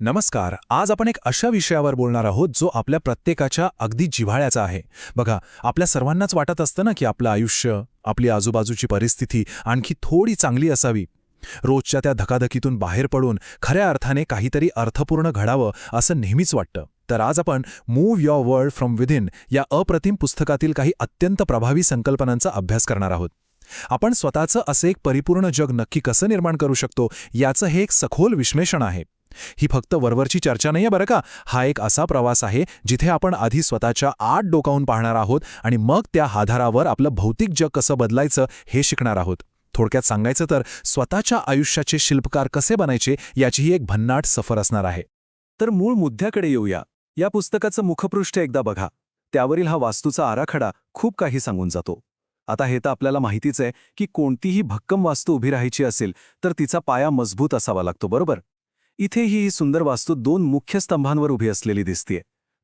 नमस्कार. आज आपण एक अशा विषयावर बोलणार आहोत जो आपल्या प्रत्येकाच्या अगदी जिव्हाळ्याचा आहे. बघा, आपल्या सर्वांनाच वाटत असतं ना की आपलं आयुष्य, आपली आजूबाजूची परिस्थिती आणखी थोडी चांगली असावी. रोजच्या त्या धकाधकीतून बाहेर पडून खऱ्या अर्थाने काहीतरी अर्थपूर्ण घडावं असं नेहमीच वाटतं. तर आज आपण move your world from within या अप्रतिम पुस्तकातील काही अत्यंत प्रभावी संकल्पनांचा अभ्यास करणार आहोत. आपण स्वतःचं असं एक परिपूर्ण जग नक्की कसं निर्माण करू शकतो याचं हे एक सखोल विश्लेषण आहे. ही फक्त वरवरची चर्चा नाहीये बरं का. हा एक असा प्रवास आहे जिथे आपण आधी स्वतःच्या आत डोकावून पाहणार आहोत आणि मग त्या आधारावर आपलं भौतिक जग कसं बदलायचं हे शिकणार आहोत. थोडक्यात सांगायचं तर स्वतःच्या आयुष्याचे शिल्पकार कसे बनायचे याची ही एक भन्नाट सफर असणार आहे. तर मूळ मुद्द्याकडे येऊया. या पुस्तकाचं मुखपृष्ठ एकदा बघा. त्यावरील हा वास्तूचा आराखडा खूप काही सांगून जातो. आता हे तर आपल्याला माहितीच आहे की कोणतीही भक्कम वास्तू उभी राहायची असेल तर तिचा पाया मजबूत असावा लागतो, बरोबर? इथेही ही सुंदर वास्तू दोन मुख्य स्तंभांवर उभी असलेली दिसतेय.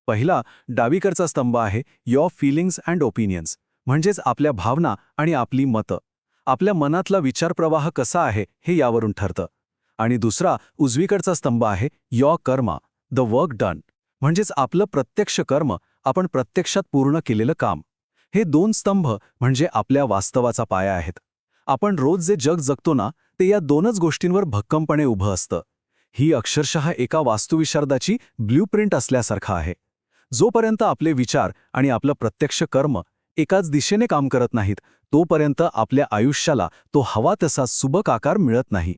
पहिला डावीकडचा स्तंभ आहे युअर फीलिंग्स अँड ओपिनियन्स, म्हणजेच आपल्या भावना आणि आपली मतं. आपल्या मनातला विचारप्रवाह कसा आहे हे यावरून ठरतं. आणि दुसरा उजवीकडचा स्तंभ आहे your Karma, the work done, म्हणजेच आपलं प्रत्यक्ष कर्म, आपण प्रत्यक्षात पूर्ण केलेलं काम. हे दोन स्तंभ म्हणजे आपल्या वास्तवाचा पाया आहेत. आपण रोज जे जग जगतो ना ते या दोनच गोष्टींवर भक्कमपणे उभं असतं. ही अक्षरशः एका वास्तुविशारदाची ब्ल्यूप्रिंट असल्यासारखं आहे. जोपर्यंत आपले विचार आणि आपलं प्रत्यक्ष कर्म एकाच दिशेने काम करत नाहीत तोपर्यंत आपल्या आयुष्याला तो हवा तसा सुबक आकार मिळत नाही.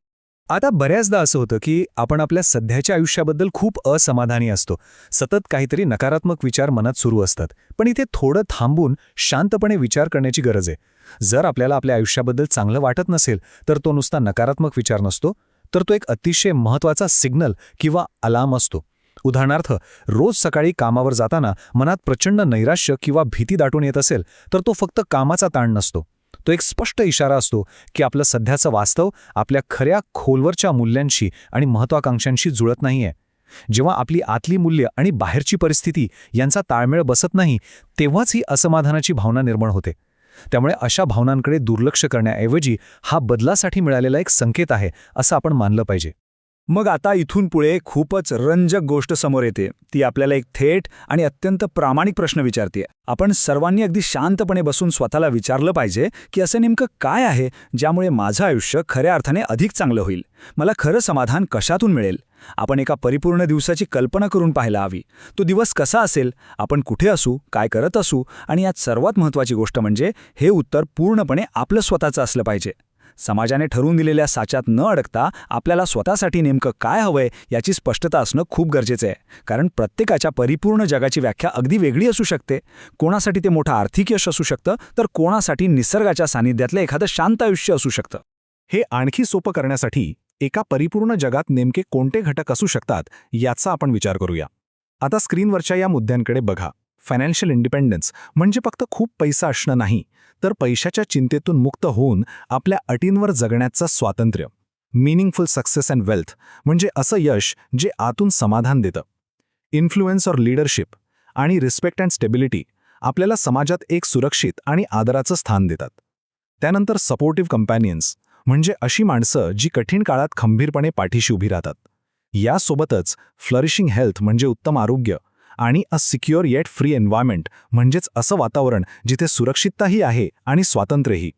आता बऱ्याचदा असं होतं की आपण आपल्या सध्याच्या आयुष्याबद्दल खूप असमाधानी असतो. सतत काहीतरी नकारात्मक विचार मनात सुरू असतात. पण इथे थोडं थांबून शांतपणे विचार करण्याची गरज आहे. जर आपल्याला आपल्या आयुष्याबद्दल चांगलं वाटत नसेल तर तो नुसता नकारात्मक विचार नसतो, तर तो एक अतिशय महत्त्वाचा सिग्नल किंवा अलार्म असतो. उदाहरणार्थ, रोज सकाळी कामावर जाताना मनात प्रचंड नैराश्य किंवा भीती दाटून येत असेल तर तो फक्त कामाचा ताण नसतो. तो एक स्पष्ट इशारा असतो की आपलं सध्याचं वास्तव आपल्या खऱ्या खोलवरच्या मूल्यांशी आणि महत्त्वाकांक्षांशी जुळत नाहीये. जेव्हा आपली आतली मूल्य आणि बाहेरची परिस्थिती यांचा ताळमेळ बसत नाही तेव्हाच ही असमाधानाची भावना निर्माण होते. त्यामुळे अशा भावनांकडे दुर्लक्ष करण्याऐवजी हा बदलासाठी मिळालेला एक संकेत आहे असं आपण मानलं पाहिजे. मग आता इथून पुढे खूपच रंजक गोष्ट समोर येते. ती आपल्याला एक थेट आणि अत्यंत प्रामाणिक प्रश्न विचारते. आपण सर्वांनी अगदी शांतपणे बसून स्वतःला विचारलं पाहिजे की असं नेमकं काय आहे ज्यामुळे माझं आयुष्य खऱ्या अर्थाने अधिक चांगलं होईल. मला खरं समाधान कशातून मिळेल. आपण एका परिपूर्ण दिवसाची कल्पना करून पाहायला हवी. तो दिवस कसा असेल, आपण कुठे असू, काय करत असू, आणि यात सर्वात महत्त्वाची गोष्ट म्हणजे हे उत्तर पूर्णपणे आपलं स्वतःचं असलं पाहिजे. समाजाने ठरवून दिलेल्या साच्यात न अडकता आपल्याला स्वतःसाठी नेमकं काय हवंय याची स्पष्टता असणं खूप गरजेचं आहे. कारण प्रत्येकाच्या परिपूर्ण जगाची व्याख्या अगदी वेगळी असू शकते. कोणासाठी ते मोठं आर्थिक यश असू शकतं, तर कोणासाठी निसर्गाच्या सानिध्यातलं एखादं शांत आयुष्य असू शकतं. हे आणखी सोपं करण्यासाठी एका परिपूर्ण जगात नेमके कोणते घटक असू शकतात याचा आपण विचार करूया. आता स्क्रीनवरच्या या मुद्द्यांकडे बघा. फायनान्शियल इंडिपेंडन्स म्हणजे फक्त खूप पैसा असणं नाही, तर पैशाच्या चिंतेतून मुक्त होऊन आपल्या अटींवर जगण्याचं स्वातंत्र्य. मीनिंगफुल सक्सेस अँड वेल्थ म्हणजे असं यश जे आतून समाधान देतं. इन्फ्लुएन्स और लीडरशिप आणि रिस्पेक्ट अँड स्टेबिलिटी आपल्याला समाजात एक सुरक्षित आणि आदराचं स्थान देतात. त्यानंतर सपोर्टिव्ह कंपॅनियन्स म्हणजे अशी माणसं जी कठीण काळात खंबीरपणे पाठीशी उभी राहतात. यासोबतच फ्लरिशिंग हेल्थ म्हणजे उत्तम आरोग्य आणि अ सिक्युअर येट फ्री एन्व्हायरमेंट म्हणजेच असं वातावरण जिथे सुरक्षितताही आहे आणि स्वातंत्र्यही.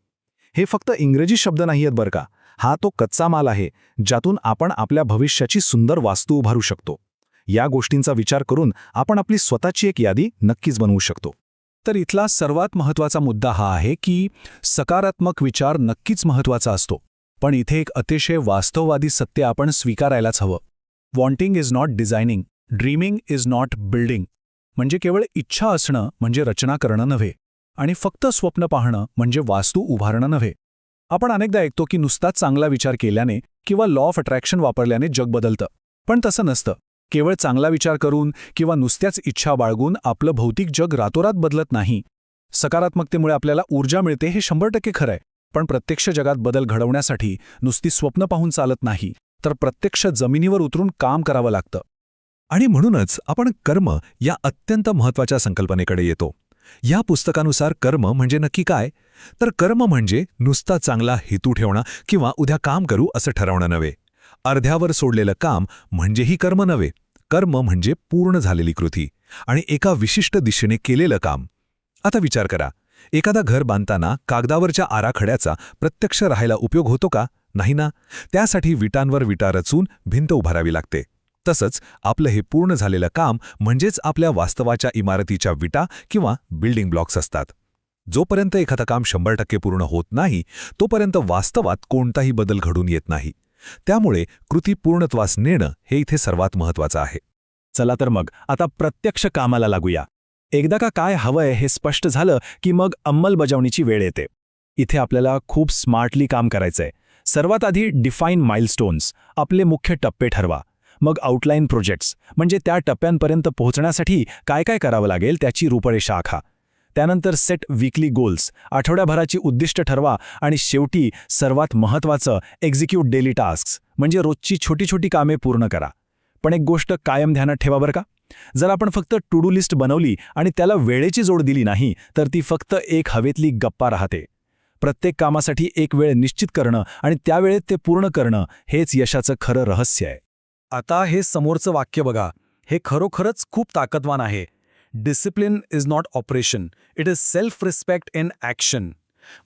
हे फक्त इंग्रजी शब्द नाहीयेत बरं का. हा तो कच्चा माल आहे ज्यातून आपण आपल्या भविष्याची सुंदर वास्तू उभारू शकतो. या गोष्टींचा विचार करून आपण आपली स्वतःची एक यादी नक्कीच बनवू शकतो. तर इथला सर्वात महत्त्वाचा मुद्दा हा आहे की सकारात्मक विचार नक्कीच महत्त्वाचा असतो. पण इथे एक अतिशय वास्तववादी सत्य आपण स्वीकारायलाच हवं. Wanting is not designing, dreaming is not building. म्हणजे केवळ इच्छा असणं म्हणजे रचना करणं नव्हे, आणि फक्त स्वप्न पाहणं म्हणजे वास्तू उभारणं नव्हे. आपण अनेकदा ऐकतो की नुसताच चांगला विचार केल्याने किंवा लॉ ऑफ अट्रॅक्शन वापरल्याने जग बदलतं. पण तसं नसतं. केवळ चांगला विचार करून किंवा नुसत्याच इच्छा बाळगून आपलं भौतिक जग रातोरात बदलत नाही. सकारात्मकतेमुळे आपल्याला ऊर्जा मिळते हे 100% खरं आहे. पण प्रत्यक्ष जगात बदल घडवण्यासाठी नुसती स्वप्न पाहून चालत नाही, तर प्रत्यक्ष जमिनीवर उतरून काम करावं लागतं. आणि म्हणूनच आपण कर्म या अत्यंत महत्त्वाच्या संकल्पनेकडे येतो. या पुस्तकानुसार कर्म म्हणजे नक्की काय? तर कर्म म्हणजे नुसता चांगला हेतू ठेवणं किंवा उद्या काम करू असं ठरवणं नव्हे. अर्ध्यावर सोडलेलं काम म्हणजेही कर्म नव्हे. कर्म म्हणजे पूर्ण झालेली कृती आणि एका विशिष्ट दिशेने केलेलं काम. आता विचार करा, एखादा घर बांधताना कागदावरच्या आराखड्याचा प्रत्यक्ष राहायला उपयोग होतो का? नाही ना. त्यासाठी विटांवर विटा रचून भिंत उभारावी लागते. तसंच आपलं हे पूर्ण झालेलं काम म्हणजेच आपल्या वास्तवाच्या इमारतीच्या विटा किंवा बिल्डिंग ब्लॉक्स असतात. जोपर्यंत एखादं काम 100% पूर्ण होत नाही, तोपर्यंत वास्तवात कोणताही बदल घडून येत नाही. त्यामुळे कृती पूर्णत्वास नेणं हे इथे सर्वात महत्त्वाचं आहे. चला तर मग आता प्रत्यक्ष कामाला लागूया. एकदा का काय हवंय हे स्पष्ट झालं की मग अंमलबजावणीची वेळ येते. इथे आपल्याला खूप स्मार्टली काम करायचंय. सर्वात आधी डिफाईन माइलस्टोन्स, आपले मुख्य टप्पे ठरवा. मग आउटलाईन प्रोजेक्ट्स, म्हणजे त्या टप्प्यांपर्यंत पोहोचण्यासाठी काय काय करावं लागेल त्याची रूपरेषा आखा. त्यानंतर सेट वीकली गोल्स, आठवड्याभराची उद्दिष्ट ठरवा. आणि शेवटी सर्वात महत्त्वाचं एक्झिक्यूट डेली टास्क्स, म्हणजे रोजची छोटी छोटी कामे पूर्ण करा. पण एक गोष्ट कायम ध्यानात ठेवा बरं का, जर आपण फक्त टू डू लिस्ट बनवली आणि त्याला वेळेची जोड दिली नाही तर ती फक्त एक हवेतली गप्पा राहते. प्रत्येक कामासाठी एक वेळ निश्चित करणं आणि त्या वेळेत ते पूर्ण करणं हेच यशाचं खरं रहस्य आहे. आता हे समोरचं वाक्य बघा, हे खरोखरच खूप ताकदवान आहे. Discipline is not operation, it is self respect in action.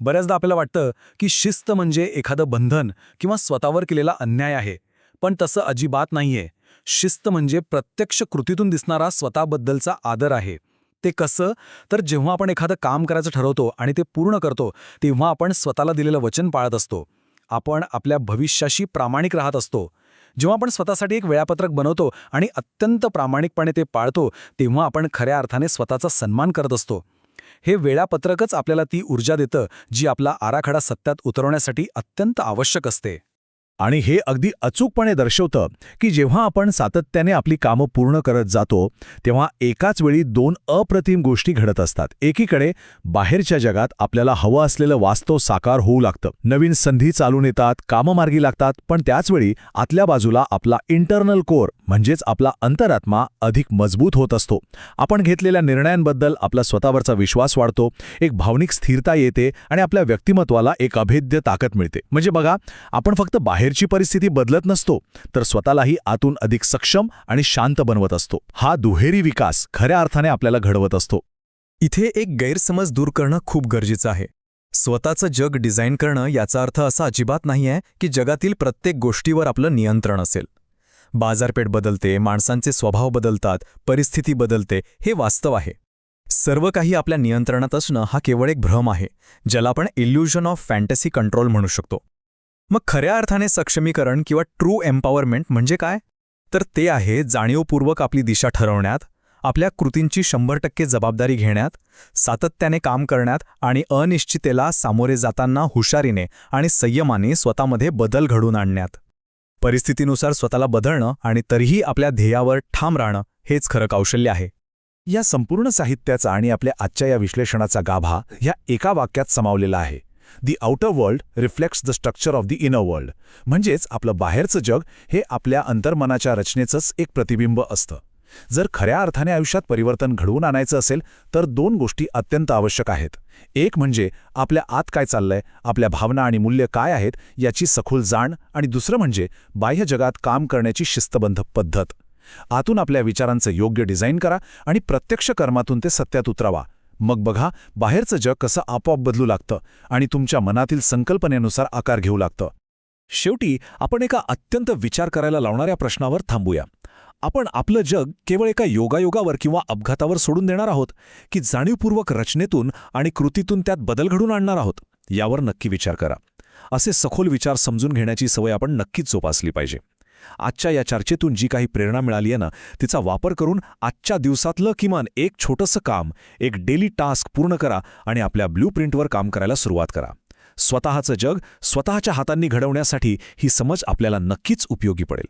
बऱ्याचदा आपल्याला वाटतं की शिस्त म्हणजे एखादं बंधन किंवा स्वतःवर केलेला अन्याय आहे, पण तसं अजिबात नाहीये. शिस्त म्हणजे प्रत्यक्ष कृतीतून दिसणारा स्वतःबद्दलचा आदर आहे. ते कसं? तर जेव्हा आपण एखादं काम करायचं ठरवतो आणि ते पूर्ण करतो, तेव्हा आपण स्वतःला दिलेलं वचन पाळत असतो. आपण आपल्या भविष्याशी प्रामाणिक राहत असतो. जेव्हा आपण स्वतःसाठी एक वेळापत्रक बनवतो आणि अत्यंत प्रामाणिकपणे ते पाळतो, तेव्हा आपण खऱ्या अर्थाने स्वतःचा सन्मान करत असतो. हे वेळापत्रकच आपल्याला ती ऊर्जा देतं जी आपला आराखडा सत्यात उतरवण्यासाठी अत्यंत आवश्यक असते. आणि हे अगदी अचूकपणे दर्शवतं की जेव्हा आपण सातत्याने आपली कामं पूर्ण करत जातो, तेव्हा एकाच वेळी 2 अप्रतिम गोष्टी घडत असतात. एकीकडे बाहेरच्या जगात आपल्याला हवं असलेलं वास्तव साकार होऊ लागतं. नवीन संधी चालून येतात, कामं मार्गी लागतात. पण त्याचवेळी आतल्या बाजूला आपला इंटरनल कोर म्हणजेच आपला अंतरात्मा अधिक मजबूत होत असतो. आपण घेतलेल्या निर्णयांबद्दल आपला स्वतःवरचा विश्वास वाढतो, एक भावनिक स्थिरता येते आणि आपल्या व्यक्तिमत्वाला एक अभेद्य ताकद मिळते. म्हणजे बघा, आपण फक्त बाहेरची परिस्थिती बदलत नसतो, तर स्वतःलाही आतून अधिक सक्षम आणि शांत बनवत असतो. हा दुहेरी विकास खऱ्या अर्थाने आपल्याला घडवत असतो. इथे एक गैरसमज दूर करणं खूप गरजेचं आहे. स्वतःचं जग डिझाईन करणं याचा अर्थ असा अजिबात नाहीये की जगातील प्रत्येक गोष्टीवर आपलं नियंत्रण असेल. बाजारपेठ बदलते, माणसांचे स्वभाव बदलतात, परिस्थिती बदलते, हे वास्तव आहे. सर्व काही आपल्या नियंत्रणात असणं हा केवळ एक भ्रम आहे, ज्याला आपण इल्युजन ऑफ फॅन्टसी कंट्रोल म्हणू शकतो. मग खऱ्या अर्थाने सक्षमीकरण किंवा ट्रू एम्पॉवरमेंट म्हणजे काय? तर ते आहे जाणीवपूर्वक आपली दिशा ठरवण्यात, आपल्या कृतींची 100% जबाबदारी घेण्यात, सातत्याने काम करण्यात आणि अनिश्चिततेला सामोरे जाताना हुशारीने आणि संयमाने स्वतःमध्ये बदल घडवून आणण्यात. परिस्थितीनुसार स्वतःला बदलणं आणि तरीही आपल्या ध्येयावर ठाम राहणं हेच खरं कौशल्य आहे. या संपूर्ण साहित्याचा आणि आपल्या आजच्या या विश्लेषणाचा गाभा ह्या एका वाक्यात समावलेला आहे. The outer world reflects the structure of the inner world. म्हणजेच आपलं बाहेरचं जग हे आपल्या अंतर्मनाच्या रचनेचंच एक प्रतिबिंब असतं. जर खऱ्या अर्थाने आयुष्यात परिवर्तन घडवून आणायचं असेल तर 2 गोष्टी अत्यंत आवश्यक आहेत. एक म्हणजे आपल्या आत काय चाललंय, आपल्या भावना आणि मूल्य काय आहेत याची सखोल जाण, आणि दुसरं म्हणजे बाह्य जगात काम करण्याची शिस्तबद्ध पद्धत. आतून आपल्या विचारांचं योग्य डिझाईन करा आणि प्रत्यक्ष कर्मातून ते सत्यात उतरवा. मग बघा, बाहेरचं जग कसं आपोआप बदलू लागतं आणि तुमच्या मनातील संकल्पनेनुसार आकार घेऊ लागतं. शेवटी आपण एका अत्यंत विचार करायला लावणाऱ्या प्रश्नावर थांबूया. आपण आपलं जग केवळ एका योगायोगावर किंवा अपघातावर सोडून देणार आहोत की जाणीवपूर्वक रचनेतून आणि कृतीतून त्यात बदल घडून आणणार आहोत? यावर नक्की विचार करा. असे सखोल विचार समजून घेण्याची सवय आपण नक्कीच जोपासली पाहिजे. आजच्या या चर्चेतून जी काही प्रेरणा मिळाली आहे ना, तिचा वापर करून आजच्या दिवसातलं किमान एक छोटंसं काम, एक डेली टास्क पूर्ण करा आणि आपल्या ब्लूप्रिंटवर काम करायला सुरुवात करा. स्वतःचं जग स्वतःच्या हातांनी घडवण्यासाठी ही समज आपल्याला नक्कीच उपयोगी पडेल.